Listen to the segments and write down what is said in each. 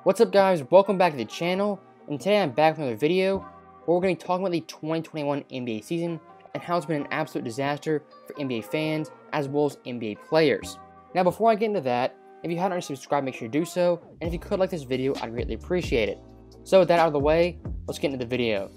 What's up guys, welcome back to the channel, and today I'm back with another video where we're going to be talking about the 2021 NBA season and how it's been an absolute disaster for NBA fans as well as NBA players. Now before I get into that, if you haven't already subscribed, make sure you do so, and if you could like this video, I'd greatly appreciate it. So with that out of the way, let's get into the video.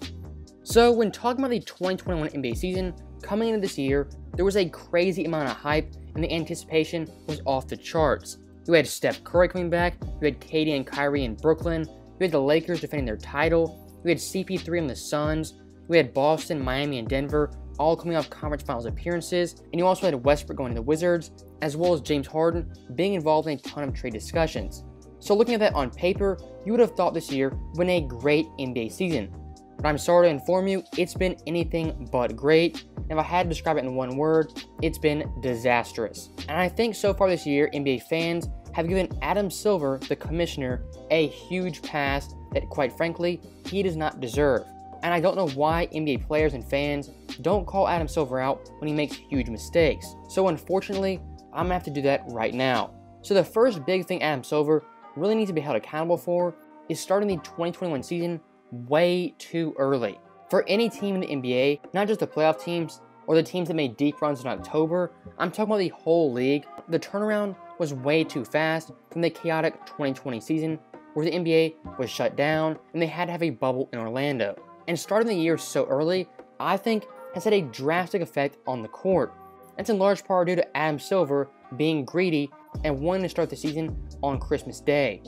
So when talking about the 2021 NBA season, coming into this year, there was a crazy amount of hype and the anticipation was off the charts. You had Steph Curry coming back, you had KD and Kyrie in Brooklyn, you had the Lakers defending their title, you had CP3 on the Suns, you had Boston, Miami, and Denver all coming off conference finals appearances, and you also had Westbrook going to the Wizards, as well as James Harden being involved in a ton of trade discussions. So looking at that on paper, you would have thought this year would been a great NBA season. But I'm sorry to inform you, it's been anything but great. And if I had to describe it in one word, it's been disastrous. And I think so far this year, NBA fans have given Adam Silver, the commissioner, a huge pass that, quite frankly, he does not deserve. And I don't know why NBA players and fans don't call Adam Silver out when he makes huge mistakes. So unfortunately, I'm gonna have to do that right now. So the first big thing Adam Silver really needs to be held accountable for is starting the 2021 season way too early. For any team in the NBA, not just the playoff teams or the teams that made deep runs in October, I'm talking about the whole league, the turnaround was way too fast from the chaotic 2020 season where the NBA was shut down and they had to have a bubble in Orlando. And starting the year so early, I think, has had a drastic effect on the court. That's in large part due to Adam Silver being greedy and wanting to start the season on Christmas Day.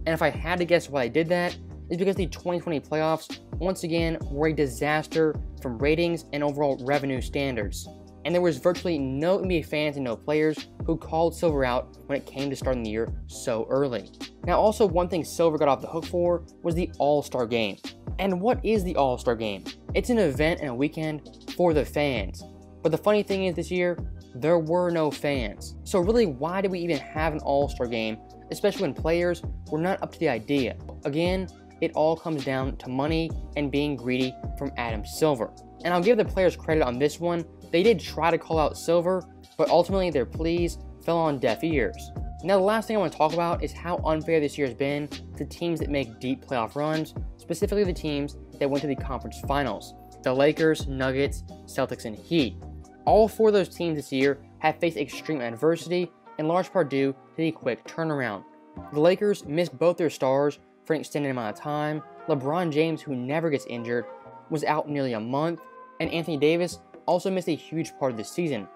And if I had to guess why I did that, is because the 2020 playoffs, once again, were a disaster from ratings and overall revenue standards. And there was virtually no NBA fans and no players who called Silver out when it came to starting the year so early. Now also, one thing Silver got off the hook for was the All-Star Game. And what is the All-Star Game? It's an event and a weekend for the fans. But the funny thing is this year, there were no fans. So really, why did we even have an All-Star Game, especially when players were not up to the idea? Again, it all comes down to money and being greedy from Adam Silver. And I'll give the players credit on this one. They did try to call out Silver, but ultimately their pleas fell on deaf ears. Now the last thing I want to talk about is how unfair this year has been to teams that make deep playoff runs, specifically the teams that went to the conference finals. The Lakers, Nuggets, Celtics, and Heat. All four of those teams this year have faced extreme adversity, in large part due to the quick turnaround. The Lakers missed both their stars for an extended amount of time. LeBron James, who never gets injured, was out nearly a month, and Anthony Davis also missed a huge part of the season.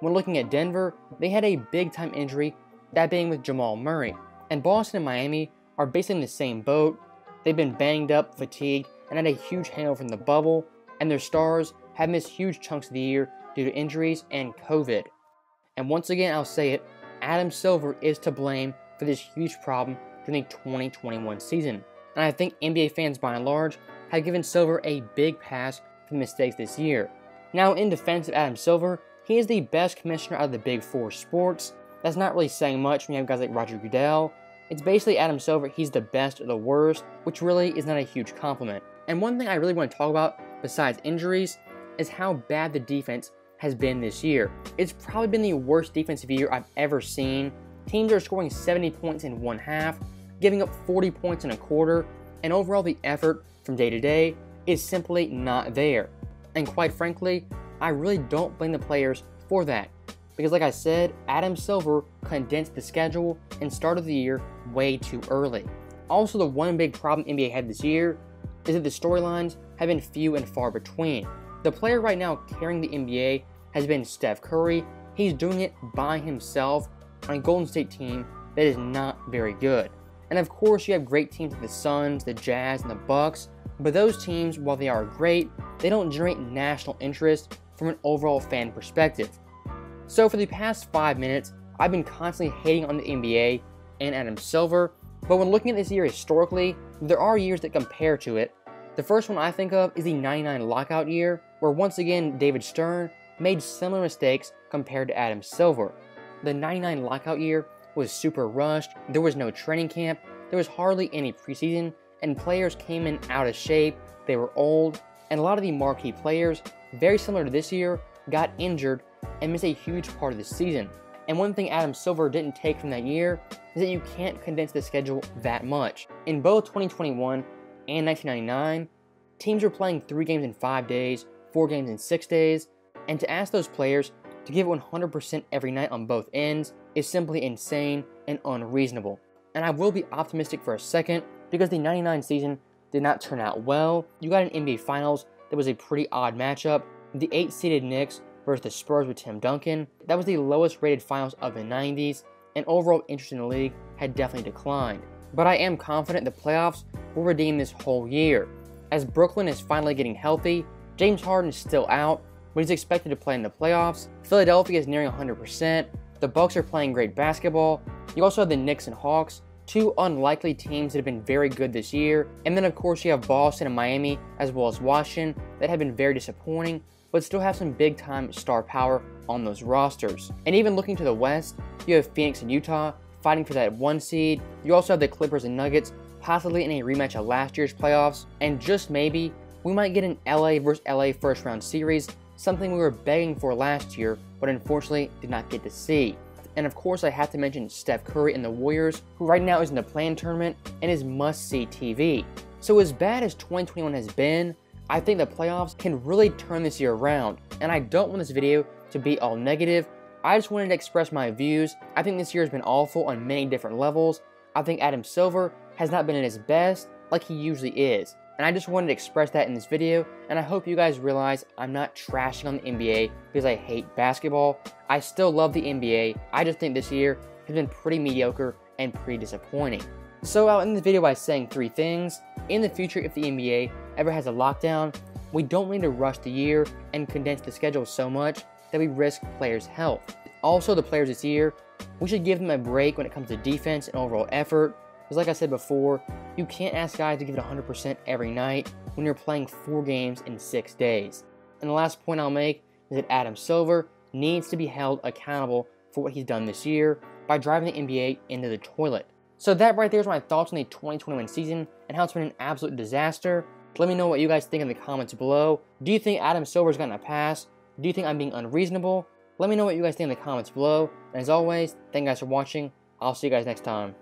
When looking at Denver, they had a big-time injury, that being with Jamal Murray. And Boston and Miami are basically in the same boat. They've been banged up, fatigued, and had a huge hangover from the bubble, and their stars have missed huge chunks of the year due to injuries and COVID. And once again, I'll say it, Adam Silver is to blame for this huge problem during the 2021 season. And I think NBA fans by and large have given Silver a big pass for the mistakes this year. Now in defense of Adam Silver, he is the best commissioner out of the big four sports. That's not really saying much when you have guys like Roger Goodell. It's basically Adam Silver, he's the best or the worst, which really is not a huge compliment. And one thing I really want to talk about besides injuries is how bad the defense has been this year. It's probably been the worst defensive year I've ever seen. Teams are scoring 70 points in one half, giving up 40 points in a quarter, and overall the effort from day to day is simply not there. And quite frankly, I really don't blame the players for that. Because like I said, Adam Silver condensed the schedule and started the year way too early. Also, the one big problem NBA had this year is that the storylines have been few and far between. The player right now carrying the NBA has been Steph Curry. He's doing it by himself on a Golden State team that is not very good. And of course, you have great teams like the Suns, the Jazz, and the Bucks, but those teams, while they are great, they don't generate national interest from an overall fan perspective. So for the past 5 minutes, I've been constantly hating on the NBA and Adam Silver, but when looking at this year historically, there are years that compare to it. The first one I think of is the 99 lockout year, where once again David Stern made similar mistakes compared to Adam Silver. The 99 lockout year was super rushed, there was no training camp, there was hardly any preseason, and players came in out of shape, they were old, and a lot of the marquee players, very similar to this year, got injured and missed a huge part of the season. And one thing Adam Silver didn't take from that year is that you can't condense the schedule that much. In both 2021 and 1999, teams were playing 3 games in 5 days, 4 games in 6 days, and to ask those players to give 100% every night on both ends is simply insane and unreasonable. And I will be optimistic for a second, because the 99 season did not turn out well. You got an NBA Finals that was a pretty odd matchup. The 8-seeded Knicks versus the Spurs with Tim Duncan. That was the lowest rated finals of the 90s, and overall interest in the league had definitely declined. But I am confident the playoffs will redeem this whole year. As Brooklyn is finally getting healthy, James Harden is still out, but he's expected to play in the playoffs. Philadelphia is nearing 100%. The Bucks are playing great basketball. You also have the Knicks and Hawks, 2 unlikely teams that have been very good this year. And then of course you have Boston and Miami, as well as Washington, that have been very disappointing, but still have some big time star power on those rosters. And even looking to the West, you have Phoenix and Utah fighting for that 1 seed. You also have the Clippers and Nuggets possibly in a rematch of last year's playoffs. And just maybe, we might get an LA versus LA first round series, something we were begging for last year, but unfortunately did not get to see. And of course I have to mention Steph Curry and the Warriors, who right now is in the play-in tournament and is must-see TV. So as bad as 2021 has been, I think the playoffs can really turn this year around. And I don't want this video to be all negative. I just wanted to express my views. I think this year has been awful on many different levels. I think Adam Silver has not been at his best like he usually is. And I just wanted to express that in this video, and I hope you guys realize I'm not trashing on the NBA because I hate basketball. I still love the NBA, I just think this year has been pretty mediocre and pretty disappointing. So I'll end this video by saying 3 things. In the future, if the NBA ever has a lockdown, we don't need to rush the year and condense the schedule so much that we risk players' health. Also, the players this year, we should give them a break when it comes to defense and overall effort. Because like I said before, you can't ask guys to give it 100% every night when you're playing 4 games in 6 days. And the last point I'll make is that Adam Silver needs to be held accountable for what he's done this year by driving the NBA into the toilet. So that right there is my thoughts on the 2021 season and how it's been an absolute disaster. Let me know what you guys think in the comments below. Do you think Adam Silver's gotten a pass? Do you think I'm being unreasonable? Let me know what you guys think in the comments below. And as always, thank you guys for watching. I'll see you guys next time.